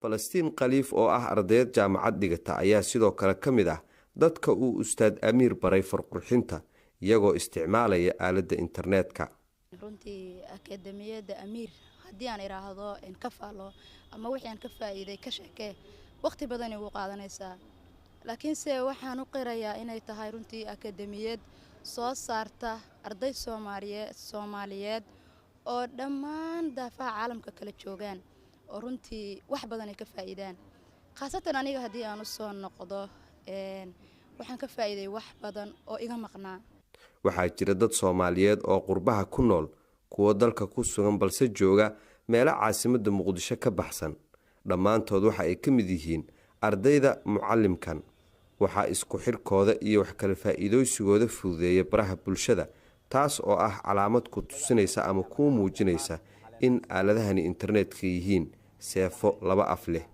Falastiin Khaliif oo ah ardayad jaamacad dhigata ayaa sidoo kale ka mid ah dadka uu Ustaad Amiir baray farqurxinta iyagoo isticmaalaya aaladda internetka. runtii akademiyada Amiir haddii aan iraahdo in ka faalo ama wixii aan ka faa'iiday ka sheekay waqti badan ugu qaadanaysaa laakiin se waxaan u qirayaa inay tahay runtii akademiyad soo saarta arday Soomaaliyeed oo dhammaan daafaha caalamka kala joogaan oo runtii wax badan ay ka faa'iidaan khaasatan aniga haddii aan u soo noqdo waxaan ka faa'iiday wax badan oo iga maqnaa. Waxaa jira dad Soomaaliyeed oo qurbaha ku nool kuwa dalka ku sugan balse jooga meelo caasimadda Muqdisho ka baxsan dhammaantood waxa ay ka mid yihiin ardayda mucallimkan. Waxaa isku xirkooda iyo wax kala faa'iidooysigooda fududeeya baraha bulshada taas oo ah calaamad ku tusinaysa ama ku muujinaysa in aaladahani internetka yihiin seefo laba af leh.